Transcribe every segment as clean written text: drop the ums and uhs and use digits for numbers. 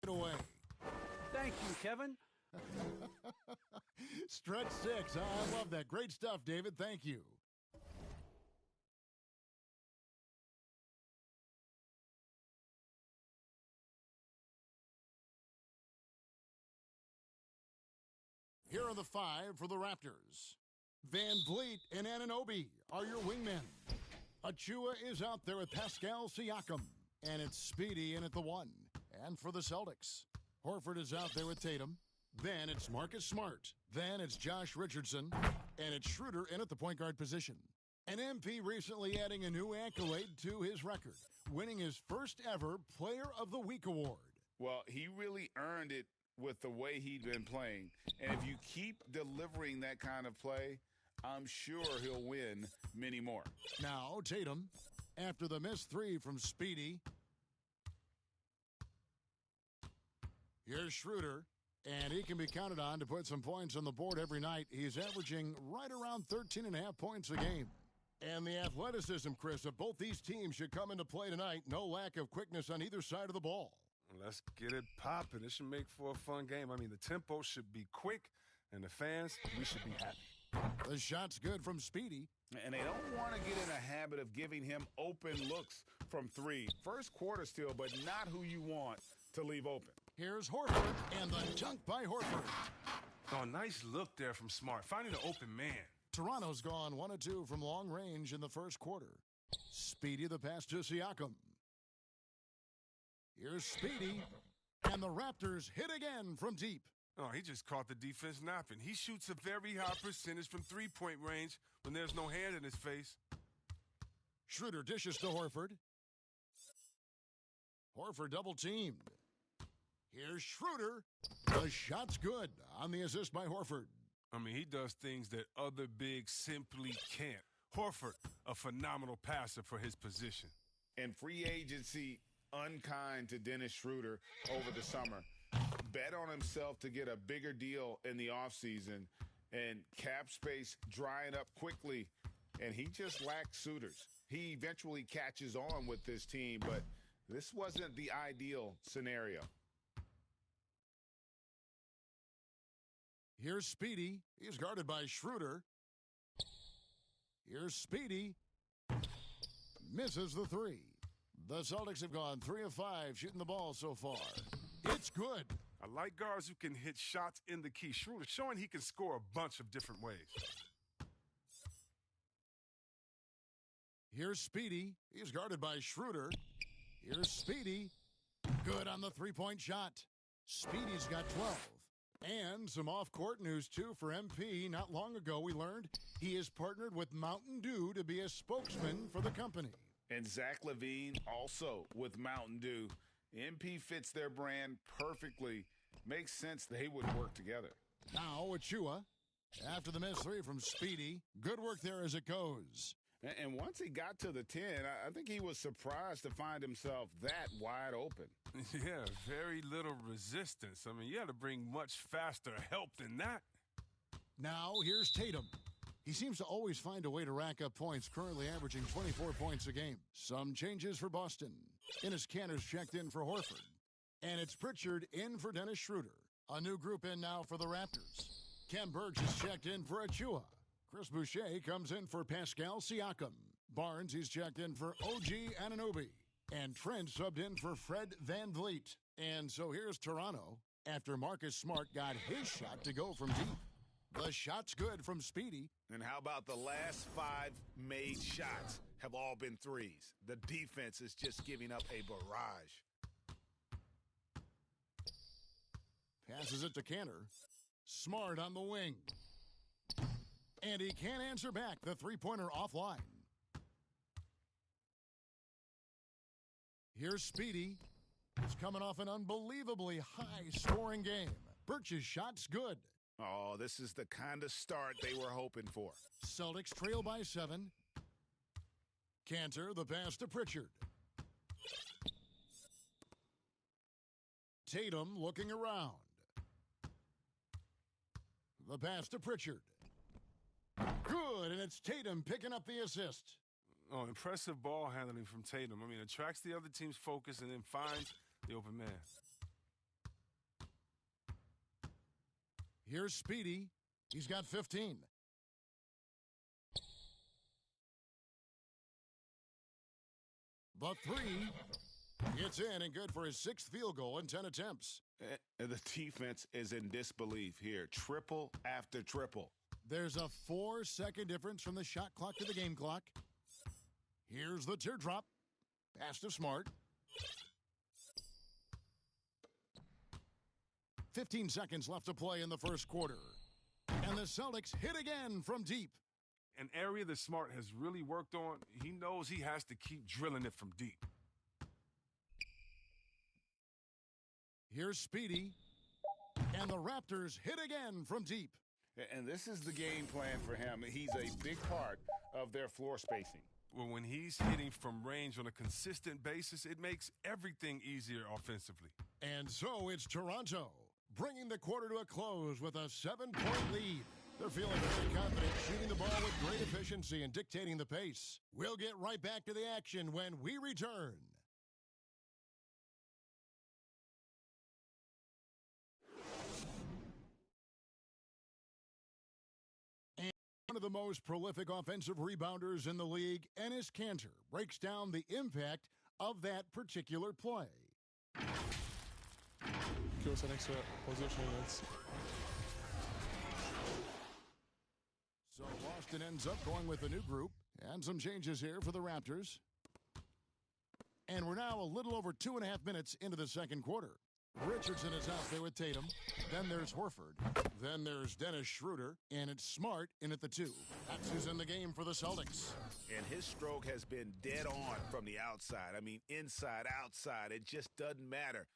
away. Thank you, Kevin. Stretch 6. I love that. Great stuff, David. Thank you. Here are the 5 for the Raptors. Van Vliet and Anunoby are your wingmen. Achua is out there with Pascal Siakam. And it's Speedy in at the 1. And for the Celtics, Horford is out there with Tatum. Then it's Marcus Smart. Then it's Josh Richardson. And it's Schroeder in at the point guard position. And MP recently adding a new accolade to his record, winning his first ever Player of the Week award. Well, he really earned it with the way he'd been playing. And if you keep delivering that kind of play, I'm sure he'll win many more. Now, Tatum, after the missed 3 from Speedy. Here's Schroeder, and he can be counted on to put some points on the board every night. He's averaging right around 13.5 points a game. And the athleticism, Chris, of both these teams should come into play tonight. No lack of quickness on either side of the ball. Let's get it popping. It should make for a fun game. I mean, the tempo should be quick, and the fans, we should be happy. The shot's good from Speedy. And they don't want to get in a habit of giving him open looks from 3. First quarter still, but not who you want to leave open. Here's Horford, and the dunk by Horford. Oh, nice look there from Smart, finding an open man. Toronto's gone 1 of 2 from long range in the first quarter. Speedy the pass to Siakam. Here's Speedy, and the Raptors hit again from deep. Oh, he just caught the defense napping. He shoots a very high percentage from three-point range when there's no hand in his face. Schroeder dishes to Horford. Horford double-teamed. Here's Schroeder. The shot's good on the assist by Horford. I mean, he does things that other bigs simply can't. Horford, a phenomenal passer for his position. And free agency unkind to Dennis Schroeder over the summer. Bet on himself to get a bigger deal in the offseason, and cap space drying up quickly, and he just lacks suitors. He eventually catches on with this team, but this wasn't the ideal scenario. Here's Speedy. He's guarded by Schroeder. Here's Speedy. Misses the 3. The Celtics have gone 3 of 5 shooting the ball so far. It's good. I like guards who can hit shots in the key. Schroeder showing he can score a bunch of different ways. Here's Speedy. He's guarded by Schroeder. Here's Speedy. Good on the three-point shot. Speedy's got 12. And some off-court news, too, for MP. Not long ago, we learned he is partnered with Mountain Dew to be a spokesman for the company. And Zach LaVine also with Mountain Dew. MP fits their brand perfectly. Makes sense they would work together. Now, Achua, after the missed 3 from Speedy. Good work there as it goes. And once he got to the 10, I think he was surprised to find himself that wide open. Yeah, very little resistance. I mean, you had to bring much faster help than that. Now, here's Tatum. He seems to always find a way to rack up points, currently averaging 24 points a game. Some changes for Boston. Enes Kanter's checked in for Horford. And it's Pritchard in for Dennis Schroeder. A new group in now for the Raptors. Ken Burks is checked in for Achua. Chris Boucher comes in for Pascal Siakam. Barnes, he's checked in for OG Anunoby. And Trent subbed in for Fred Van Vliet. And so here's Toronto after Marcus Smart got his shot to go from deep. The shot's good from Speedy. And how about the last 5 made shots have all been threes? The defense is just giving up a barrage. Passes it to Kanter. Smart on the wing. And he can't answer back. The three-pointer offline. Here's Speedy. He's coming off an unbelievably high-scoring game. Birch's shot's good. Oh, this is the kind of start they were hoping for. Celtics trail by 7. Kanter, the pass to Pritchard. Tatum looking around. The pass to Pritchard. Good, and it's Tatum picking up the assist. Oh, impressive ball handling from Tatum. I mean, attracts the other team's focus and then finds the open man. Here's Speedy. He's got 15. The three. It's in and good for his 6th field goal in 10 attempts. And the defense is in disbelief here. Triple after triple. There's a 4-second difference from the shot clock to the game clock. Here's the teardrop. Pass to Smart. 15 seconds left to play in the first quarter. And the Celtics hit again from deep. An area that Smart has really worked on, he knows he has to keep drilling it from deep. Here's Speedy. And the Raptors hit again from deep. And this is the game plan for him. He's a big part of their floor spacing. Well, when he's hitting from range on a consistent basis, it makes everything easier offensively. And so it's Toronto, bringing the quarter to a close with a 7-point lead. They're feeling very confident, shooting the ball with great efficiency and dictating the pace. We'll get right back to the action when we return. One of the most prolific offensive rebounders in the league, Enes Kanter, breaks down the impact of that particular play. Give us an extra position. So Boston ends up going with a new group and some changes here for the Raptors. And we're now a little over 2.5 minutes into the second quarter. Richardson is out there with Tatum. Then there's Horford. Then there's Dennis Schroeder. And it's Smart in at the 2. That's who's in the game for the Celtics. And his stroke has been dead on from the outside. I mean, inside, outside. It just doesn't matter.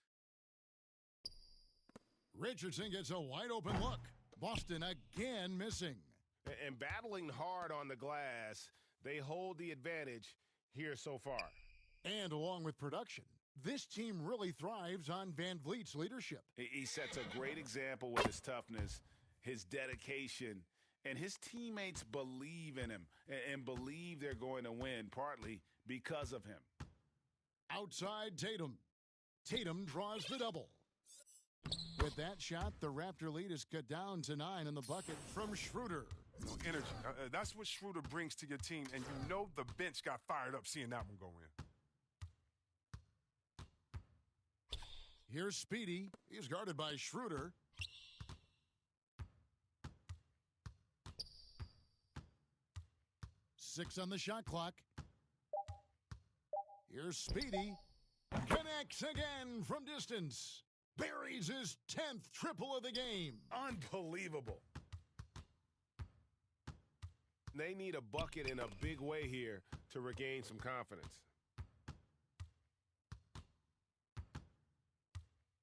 Richardson gets a wide open look. Boston again missing. And battling hard on the glass, they hold the advantage here so far. And along with production, this team really thrives on Van Vliet's leadership. He sets a great example with his toughness, his dedication, and his teammates believe in him and believe they're going to win, partly because of him. Outside Tatum. Tatum draws the double. With that shot, the Raptor lead is cut down to 9 in the bucket from Schroeder. No energy. That's what Schroeder brings to your team, and you know the bench got fired up seeing that one go in. Here's Speedy. He's guarded by Schroeder. Six on the shot clock. Here's Speedy. Connects again from distance. Buries his 10th triple of the game. Unbelievable. They need a bucket in a big way here to regain some confidence.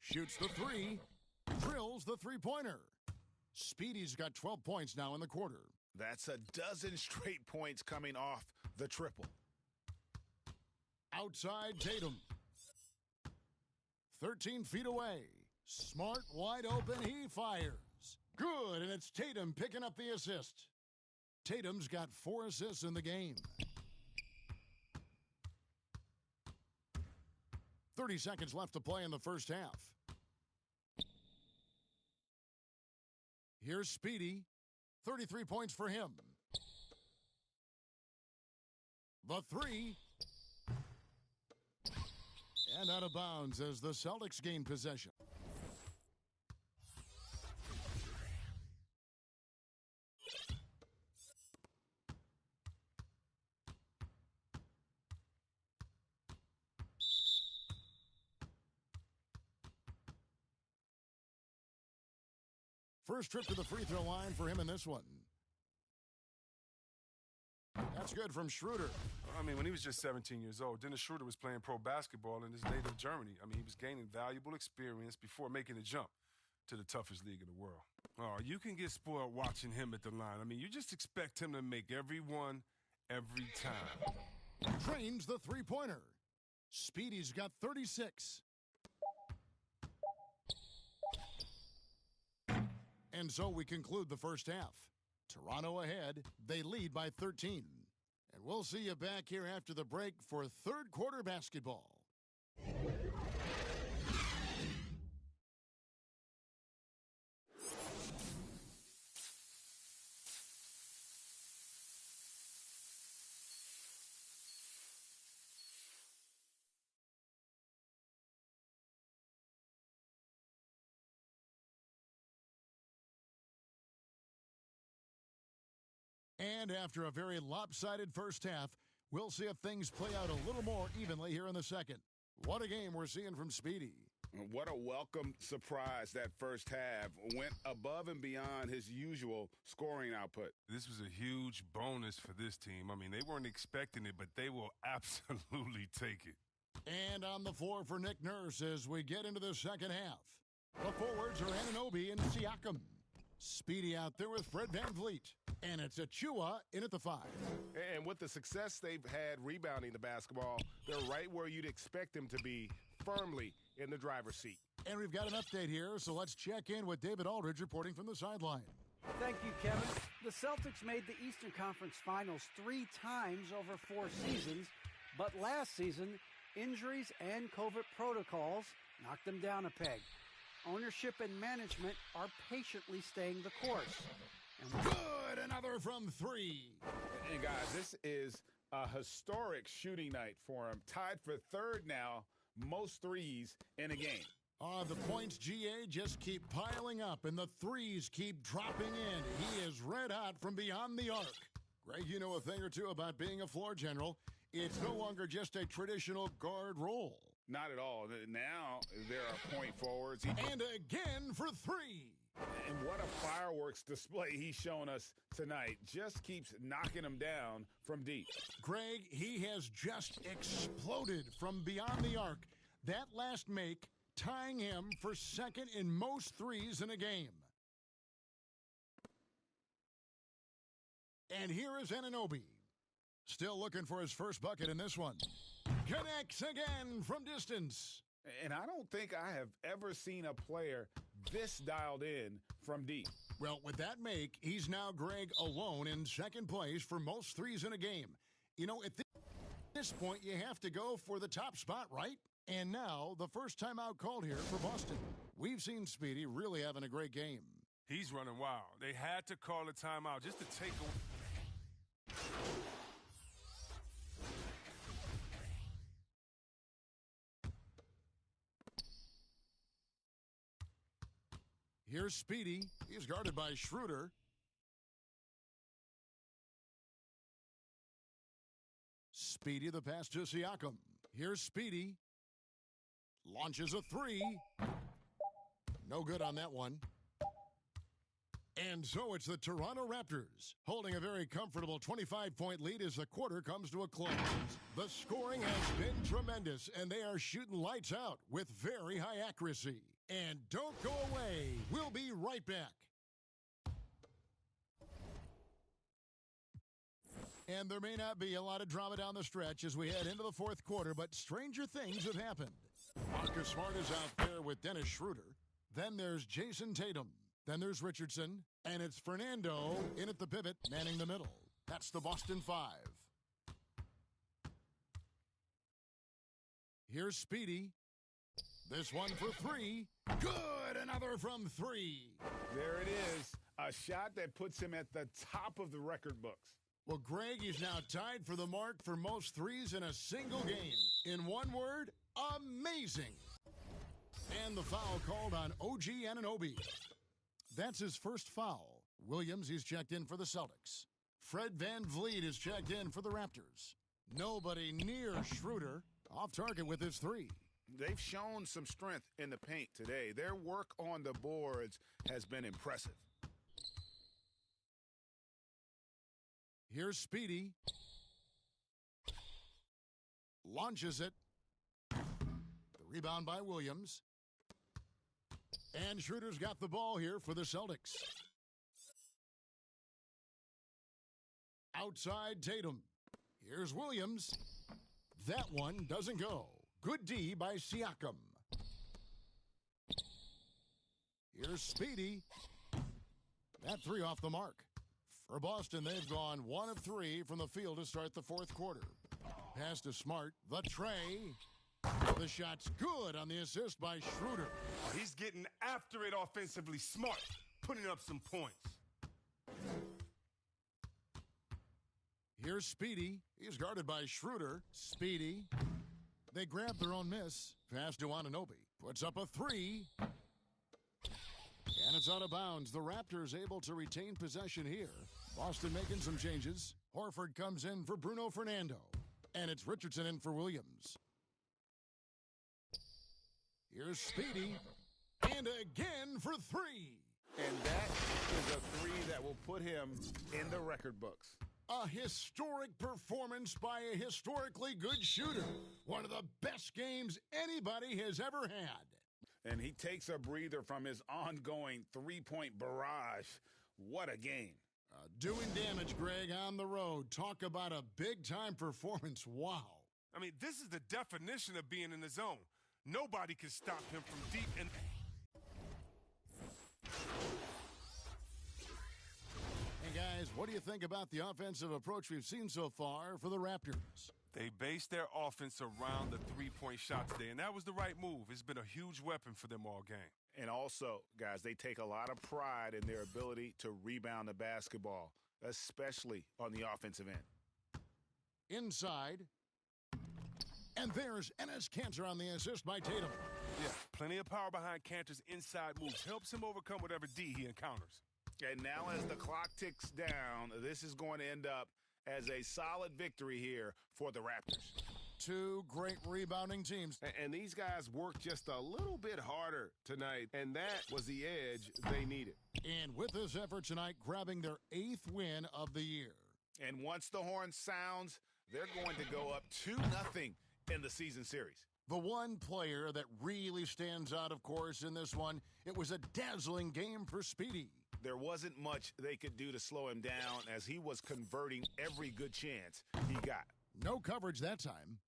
Shoots the 3. Drills the three-pointer. Speedy's got 12 points now in the quarter. That's a dozen straight points coming off the triple. Outside Tatum. 13 feet away. Smart wide open. He fires. Good, and it's Tatum picking up the assist. Tatum's got 4 assists in the game. 30 seconds left to play in the first half. Here's Speedy. 33 points for him. The 3. And out of bounds as the Celtics gain possession. First trip to the free throw line for him in this one. That's good from Schroeder. I mean, when he was just 17 years old, Dennis Schroeder was playing pro basketball in his native Germany. I mean, he was gaining valuable experience before making the jump to the toughest league in the world. Oh, you can get spoiled watching him at the line. I mean, you just expect him to make every one, every time. Trains the three-pointer. Speedy's got 36. And so we conclude the first half. Toronto ahead. They lead by 13. And we'll see you back here after the break for third quarter basketball. And after a very lopsided first half, we'll see if things play out a little more evenly here in the second. What a game we're seeing from Speedy. What a welcome surprise that first half. Went above and beyond his usual scoring output. This was a huge bonus for this team. I mean, they weren't expecting it, but they will absolutely take it. And on the floor for Nick Nurse as we get into the second half. The forwards are Anunoby and Siakam. Speedy out there with Fred VanVleet. And it's Achua in at the 5. And with the success they've had rebounding the basketball, they're right where you'd expect them to be, firmly in the driver's seat. And we've got an update here, so let's check in with David Aldridge reporting from the sideline. Thank you, Kevin. The Celtics made the Eastern Conference Finals 3 times over 4 seasons, but last season, injuries and COVID protocols knocked them down a peg. Ownership and management are patiently staying the course. And good, another from 3. And guys, this is a historic shooting night for him. Tied for third now, most threes in a game. The points, GA, just keep piling up, and the threes keep dropping in. He is red hot from beyond the arc. Greg, you know a thing or two about being a floor general. It's no longer just a traditional guard role. Not at all. Now there are point forwards. And again for 3. And what a fireworks display he's shown us tonight. Just keeps knocking them down from deep. Greg, he has just exploded from beyond the arc. That last make tying him for second in most threes in a game. And here is Anunoby. Still looking for his first bucket in this one. Connects again from distance. And I don't think I have ever seen a player this dialed in from deep. Well, with that make, he's now, Greg, alone in second place for most threes in a game. You know, at this point, you have to go for the top spot, right? And now, the first timeout called here for Boston. We've seen Speedy really having a great game. He's running wild. They had to call a timeout just to take away. Here's Speedy. He's guarded by Schroeder. Speedy, the pass to Siakam. Here's Speedy. Launches a 3. No good on that one. And so it's the Toronto Raptors holding a very comfortable 25-point lead as the quarter comes to a close. The scoring has been tremendous, and they are shooting lights out with very high accuracy. And don't go away. We'll be right back. And there may not be a lot of drama down the stretch as we head into the fourth quarter, but stranger things have happened. Marcus Smart is out there with Dennis Schroeder. Then there's Jason Tatum. Then there's Richardson. And it's Fernando in at the pivot, manning the middle. That's the Boston 5. Here's Speedy. This one for 3. Good! Another from 3. There it is. A shot that puts him at the top of the record books. Well, Greg is now tied for the mark for most threes in a single game. In one word, amazing. And the foul called on OG Anunoby. That's his first foul. Williams, he's checked in for the Celtics. Fred VanVleet is checked in for the Raptors. Nobody near Schroeder. Off target with his 3. They've shown some strength in the paint today. Their work on the boards has been impressive. Here's Speedy. Launches it. The rebound by Williams. And Schroeder's got the ball here for the Celtics. Outside Tatum. Here's Williams. That one doesn't go. Good D by Siakam. Here's Speedy. That 3 off the mark. For Boston, they've gone 1 of 3 from the field to start the fourth quarter. Pass to Smart. The tray. The shot's good on the assist by Schroeder. He's getting after it offensively. Smart, putting up some points. Here's Speedy. He's guarded by Schroeder. Speedy. They grab their own miss. Pass to Anunoby. Puts up a 3. And it's out of bounds. The Raptors able to retain possession here. Boston making some changes. Horford comes in for Bruno Fernando. And it's Richardson in for Williams. Here's Speedy. And again for three. And that is a three that will put him in the record books. A historic performance by a historically good shooter. One of the best games anybody has ever had. And he takes a breather from his ongoing three-point barrage. What a game. Doing damage, Greg, on the road. Talk about a big-time performance. Wow. I mean, this is the definition of being in the zone. Nobody can stop him from deep in. Hey, guys, what do you think about the offensive approach we've seen so far for the Raptors? They based their offense around the three-point shot today, and that was the right move. It's been a huge weapon for them all game. And also, guys, they take a lot of pride in their ability to rebound the basketball, especially on the offensive end. Inside. And there's Enes Kanter on the assist by Tatum. Yeah, plenty of power behind Kanter's inside moves. Helps him overcome whatever D he encounters. And now as the clock ticks down, this is going to end up as a solid victory here for the Raptors. Two great rebounding teams. And these guys worked just a little bit harder tonight, and that was the edge they needed. And with this effort tonight, grabbing their 8th win of the year. And once the horn sounds, they're going to go up 2-0 in the season series. The one player that really stands out, of course, in this one, it was a dazzling game for Speedy. There wasn't much they could do to slow him down as he was converting every good chance he got. No coverage that time.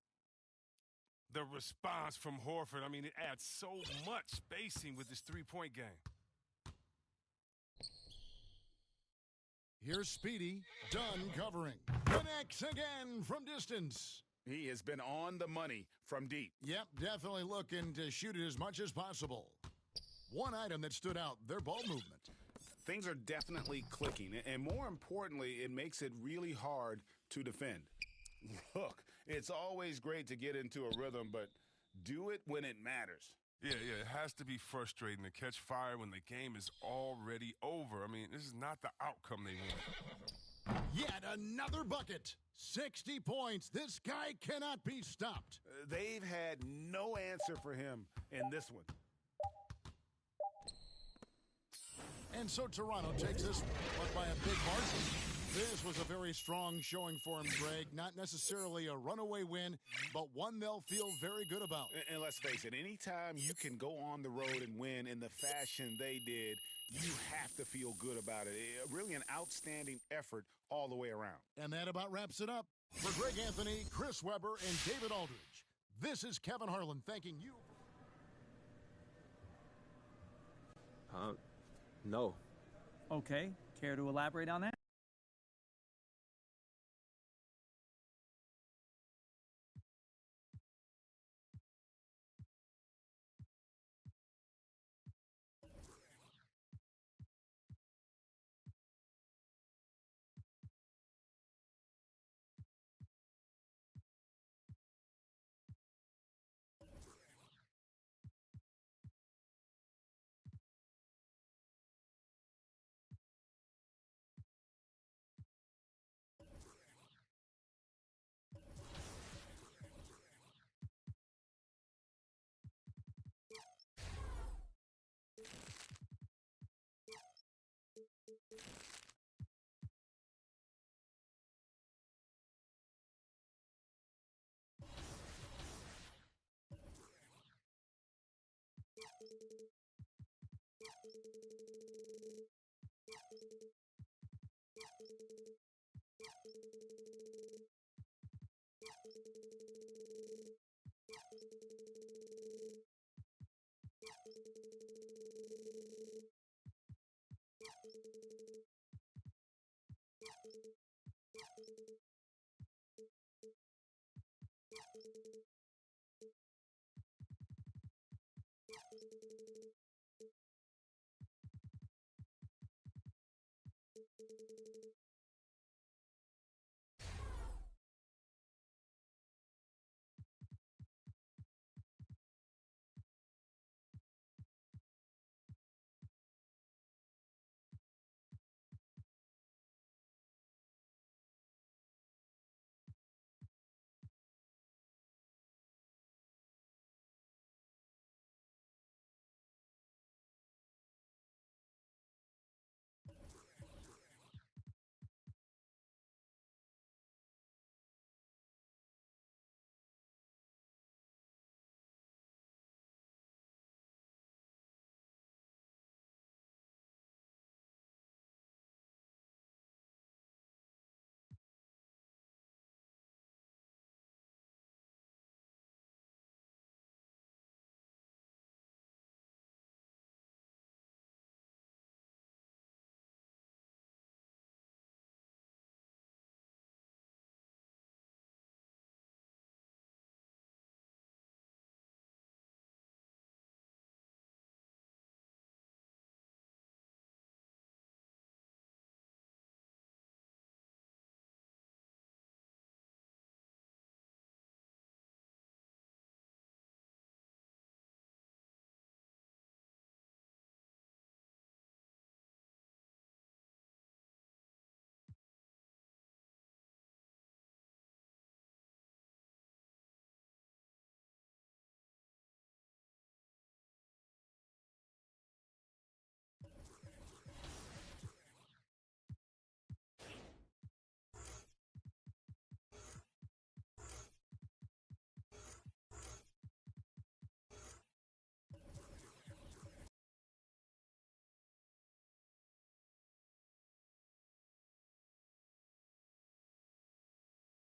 The response from Horford, I mean, it adds so much spacing with this three-point game. Here's Speedy, done covering. Connects again from distance. He has been on the money from deep. Yep, definitely looking to shoot it as much as possible. One item that stood out, their ball movement. Things are definitely clicking, and more importantly, it makes it really hard to defend. Look, it's always great to get into a rhythm, but do it when it matters. Yeah, it has to be frustrating to catch fire when the game is already over. I mean, this is not the outcome they want. Yet another bucket. 60 points. This guy cannot be stopped. They've had no answer for him in this one. And so Toronto takes this one by a big margin. This was a very strong showing for him, Greg. Not necessarily a runaway win, but one they'll feel very good about. And let's face it, anytime you can go on the road and win in the fashion they did, you have to feel good about it. Really an outstanding effort all the way around. And that about wraps it up. For Greg Anthony, Chris Webber, and David Aldridge, this is Kevin Harlan thanking you. No. Okay. Care to elaborate on that?